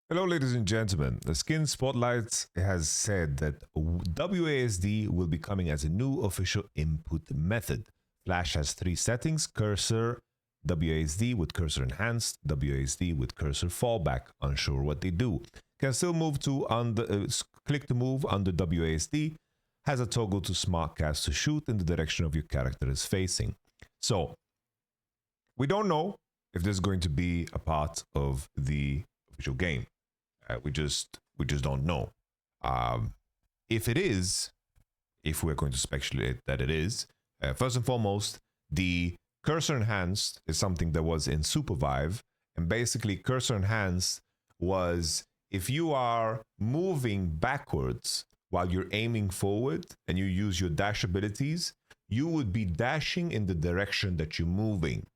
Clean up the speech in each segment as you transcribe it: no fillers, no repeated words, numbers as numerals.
Hello, ladies and gentlemen. The Skin Spotlight has said that WASD will be coming as a new official input method. Flash has three settings: cursor, WASD with cursor enhanced, WASD with cursor fallback. Unsure what they do. Can still move to click to move under WASD. Has a toggle to smart cast to shoot in the direction of your character is facing. So we don't know if this is going to be a part of the official game. We just don't know. If it is, if we're going to speculate that it is, first and foremost, the cursor enhanced is something that was in Supervive, and basically cursor enhanced was if you are moving backwards while you're aiming forward and you use your dash abilities, you would be dashing in the direction that you're moving.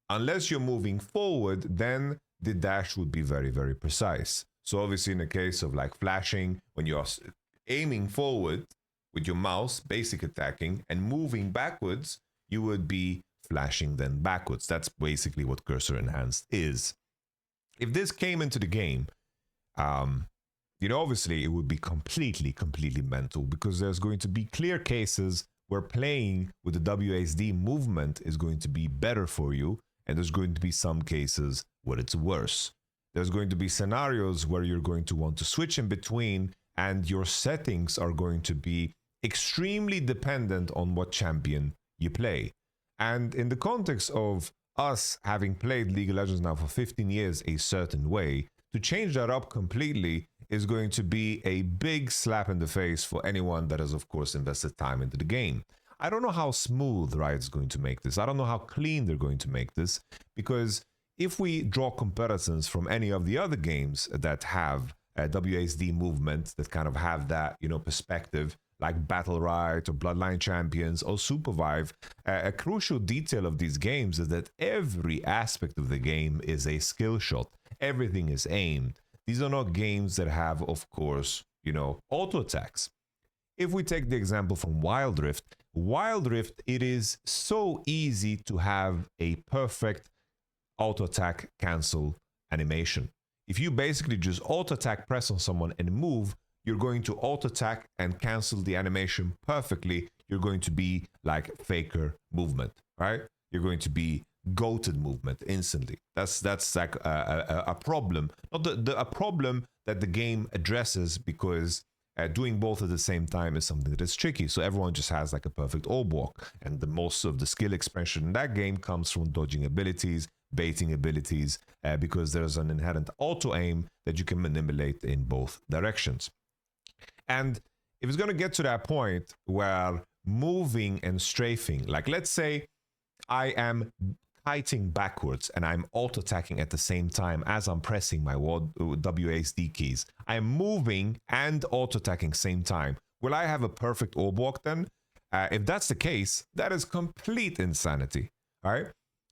Unless you're moving forward, then the dash would be very, very precise. So obviously in the case of like flashing, when you're aiming forward with your mouse, basic attacking, and moving backwards, you would be flashing then backwards. That's basically what cursor enhanced is. If this came into the game, obviously it would be completely mental, because there's going to be clear cases where playing with the WASD movement is going to be better for you, and there's going to be some cases where it's worse. There's going to be scenarios where you're going to want to switch in between, and your settings are going to be extremely dependent on what champion you play. And in the context of us having played League of Legends now for 15 years a certain way, to change that up completely is going to be a big slap in the face for anyone that has, of course, invested time into the game. I don't know how smooth Riot's going to make this. I don't know how clean they're going to make this, because if we draw comparisons from any of the other games that have WASD movement, that kind of have that, perspective, like Battle Riot or Bloodline Champions or Supervive, a crucial detail of these games is that every aspect of the game is a skill shot. Everything is aimed. These are not games that have, of course, auto attacks. If we take the example from Wild Rift, it is so easy to have a perfect auto attack cancel animation. If you basically just auto attack press on someone and move, you're going to auto attack and cancel the animation perfectly. You're going to be like faker movement, right? You're going to be goated movement instantly. That's like a problem, not a problem that the game addresses, because doing both at the same time is something that is tricky. So everyone just has like a perfect orb walk, and the most of the skill expansion in that game comes from dodging abilities, baiting abilities, because there's an inherent auto aim that you can manipulate in both directions. And if it's going to get to that point where moving and strafing, like let's say I am kiting backwards and I'm auto attacking at the same time as I'm pressing my WASD keys, I'm moving and auto attacking same time. Will I have a perfect orb walk then? If that's the case, that is complete insanity. All right.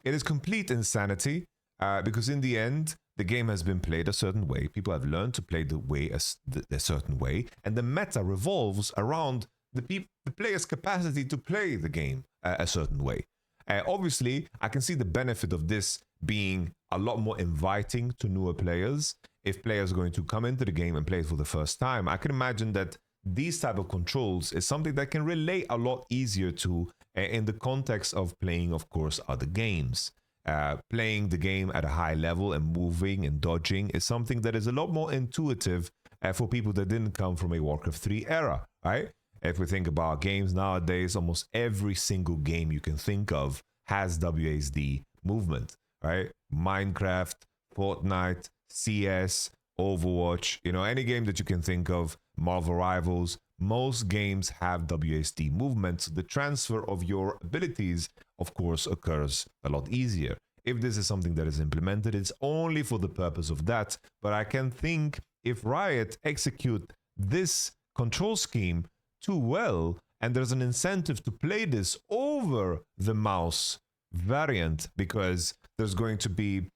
It is complete insanity, because in the end, the game has been played a certain way. People have learned to play a certain way, and the meta revolves around the player's capacity to play the game a certain way. Obviously, I can see the benefit of this being a lot more inviting to newer players. If players are going to come into the game and play it for the first time, I can imagine that these type of controls is something that can relate a lot easier to in the context of playing, of course, other games. Playing the game at a high level and moving and dodging is something that is a lot more intuitive for people that didn't come from a Warcraft 3 era, right? If we think about games nowadays, almost every single game you can think of has WASD movement, right? Minecraft, Fortnite, CS, Overwatch, any game that you can think of, Marvel Rivals, most games have WASD movement. So the transfer of your abilities, of course, occurs a lot easier. If this is something that is implemented, it's only for the purpose of that. But I can think if Riot execute this control scheme too well, and there's an incentive to play this over the mouse variant, because there's going to be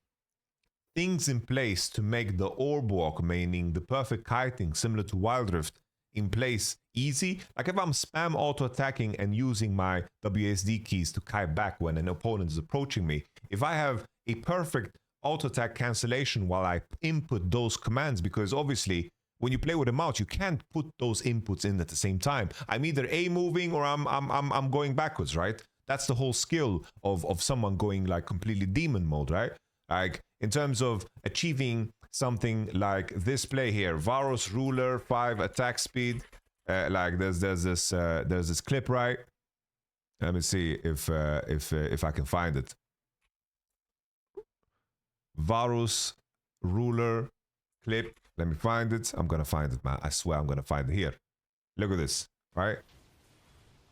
things in place to make the orb walk, meaning the perfect kiting, similar to Wild Rift, in place easy. Like if I'm spam auto attacking and using my WSD keys to kite back when an opponent is approaching me, if I have a perfect auto attack cancellation while I input those commands, because obviously when you play with a mouse, you can't put those inputs in at the same time. I'm either A moving or I'm going backwards, right? That's the whole skill of someone going like completely demon mode, right? Like in terms of achieving something like this play here, Varus ruler 5 attack speed. Like there's this clip, right? Let me see if I can find it. Varus ruler clip. Let me find it. I'm gonna find it, man. I swear I'm gonna find it here. Look at this, right?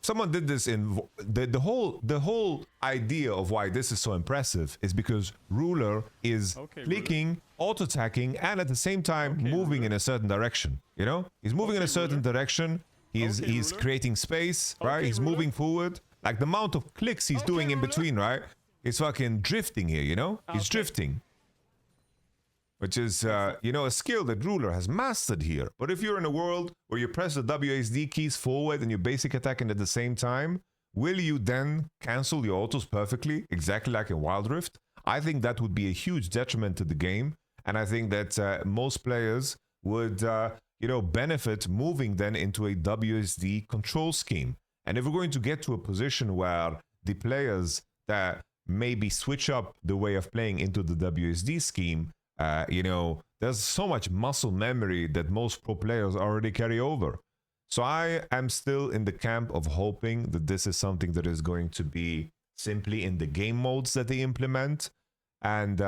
Someone did this in the whole idea of why this is so impressive is because ruler is flicking, auto attacking, and at the same time moving in a certain direction. You know, he's moving in a certain direction. He's creating space, right? He's moving forward. Like the amount of clicks he's doing in between, right? He's fucking drifting here. You know, he's drifting. Which is, you know, a skill that ruler has mastered here. But if you're in a world where you press the WASD keys forward and you're basic attacking at the same time, will you then cancel your autos perfectly, exactly like in Wild Rift? I think that would be a huge detriment to the game. And I think that most players would, you know, benefit moving then into a WSD control scheme. And if we're going to get to a position where the players that maybe switch up the way of playing into the WSD scheme, you know, there's so much muscle memory that most pro players already carry over. So I am still in the camp of hoping that this is something that is going to be simply in the game modes that they implement. And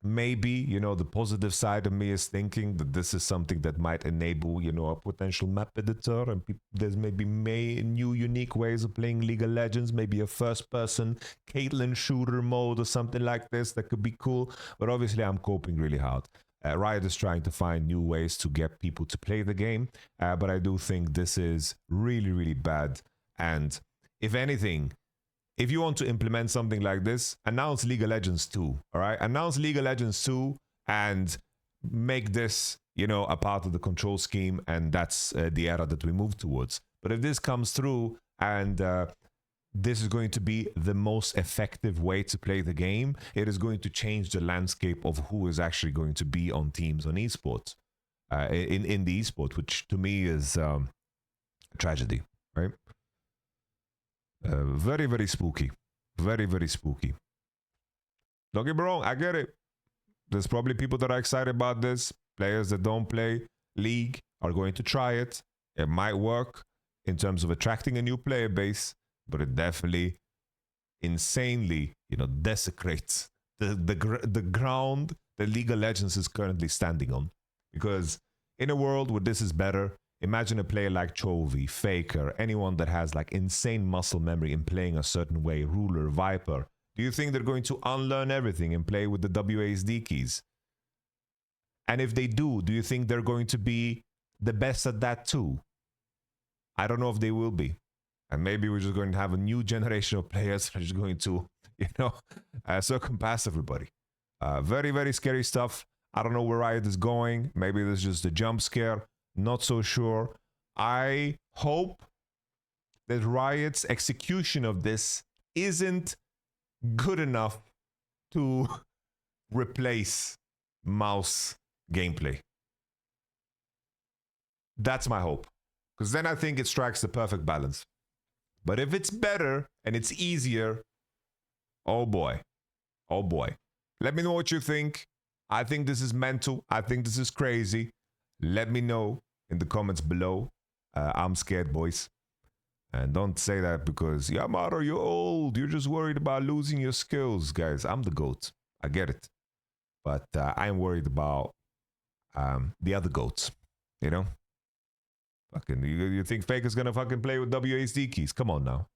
maybe, you know, the positive side of me is thinking that this is something that might enable, you know, a potential map editor, and there's maybe new unique ways of playing League of Legends, maybe a first-person Caitlyn shooter mode or something like this that could be cool. But obviously, I'm coping really hard. Riot is trying to find new ways to get people to play the game, but I do think this is really, really bad. And if anything, if you want to implement something like this, announce League of Legends 2, all right? Announce League of Legends 2 and make this, you know, a part of the control scheme, and that's the era that we move towards. But if this comes through and this is going to be the most effective way to play the game, it is going to change the landscape of who is actually going to be on teams on esports, in the esport, which to me is a tragedy, right? Very, very spooky. Very, very spooky. Don't get me wrong, I get it. There's probably people that are excited about this. Players that don't play League are going to try it. It might work in terms of attracting a new player base, but it definitely insanely, you know, desecrates the ground that League of Legends is currently standing on. Because in a world where this is better, imagine a player like Chovy, Faker, anyone that has like insane muscle memory in playing a certain way, Ruler, Viper. Do you think they're going to unlearn everything and play with the WASD keys? And if they do you think they're going to be the best at that too? I don't know if they will be. And maybe we're just going to have a new generation of players that are just going to, you know, surpass everybody. Very, very scary stuff. I don't know where Riot is going. Maybe this is just a jump scare. Not so sure. I hope that Riot's execution of this isn't good enough to replace mouse gameplay. That's my hope. Because then I think it strikes the perfect balance. But if it's better and it's easier, oh boy. Oh boy. Let me know what you think. I think this is mental. I think this is crazy. Let me know in the comments below. I'm scared, boys. And don't say that because, Yamato, you're old. You're just worried about losing your skills. Guys, I'm the GOAT. I get it. But I'm worried about the other GOATs. You know? Fucking, you think Faker's gonna fucking play with WASD keys? Come on now.